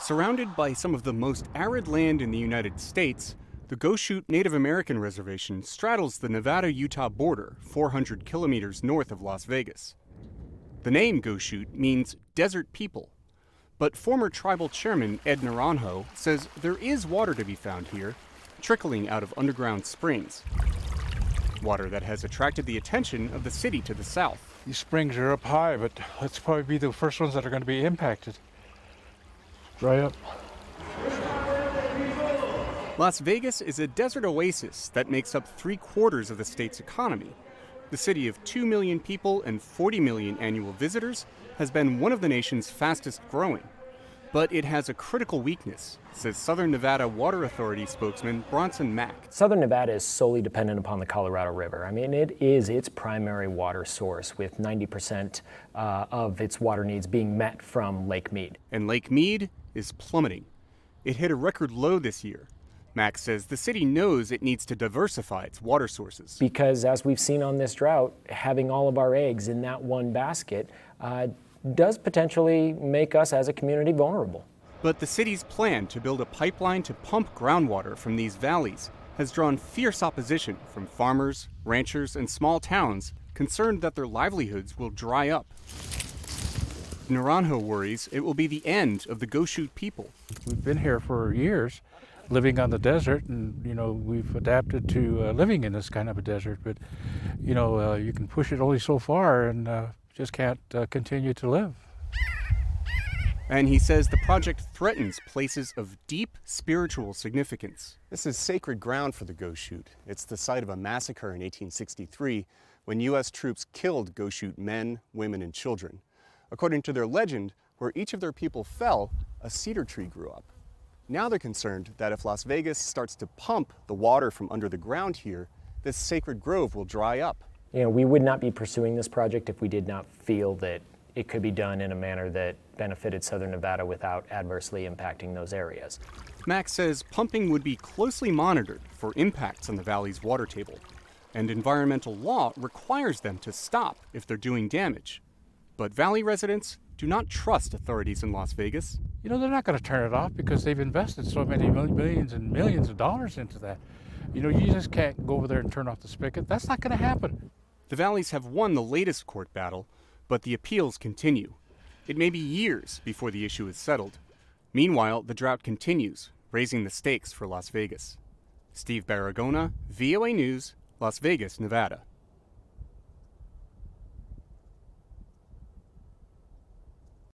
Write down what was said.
Surrounded by some of the most arid land in the United States, the Goshute Native American Reservation straddles the Nevada-Utah border 400 kilometers north of Las Vegas. The name Goshute means desert people, but former tribal chairman Ed Naranjo says there is water to be found here, trickling out of underground springs. Water that has attracted the attention of the city to the south. These springs are up high, but let's probably be the first ones that are going to be impacted. Dry up. Las Vegas is a desert oasis that makes up 3/4 of the state's economy. The city of 2 million people and 40 million annual visitors has been one of the nation's fastest growing. But it has a critical weakness, says Southern Nevada Water Authority spokesman Bronson Mack. Southern Nevada is solely dependent upon the Colorado River. I mean, it is its primary water source, with 90% of its water needs being met from Lake Mead. And Lake Mead is plummeting. It hit a record low this year. Mack says the city knows it needs to diversify its water sources. Because as we've seen on this drought, having all of our eggs in that one basket does potentially make us as a community vulnerable. But the city's plan to build a pipeline to pump groundwater from these valleys has drawn fierce opposition from farmers, ranchers, and small towns concerned that their livelihoods will dry up. Naranjo worries it will be the end of the Goshute people. We've been here for years, living on the desert, and we've adapted to living in this kind of a desert. But you can push it only so far, and just can't continue to live. And he says the project threatens places of deep spiritual significance. This is sacred ground for the Goshute. It's the site of a massacre in 1863 when U.S. troops killed Goshute men, women, and children. According to their legend, where each of their people fell, a cedar tree grew up. Now they're concerned that if Las Vegas starts to pump the water from under the ground here, this sacred grove will dry up. We would not be pursuing this project if we did not feel that it could be done in a manner that benefited Southern Nevada without adversely impacting those areas. Mack says pumping would be closely monitored for impacts on the valley's water table, and environmental law requires them to stop if they're doing damage. But valley residents do not trust authorities in Las Vegas. They're not going to turn it off because they've invested so many millions and millions of dollars into that. You just can't go over there and turn off the spigot. That's not going to happen. The valleys have won the latest court battle, but the appeals continue. It may be years before the issue is settled. Meanwhile, the drought continues, raising the stakes for Las Vegas. Steve Baragona, VOA News, Las Vegas, Nevada.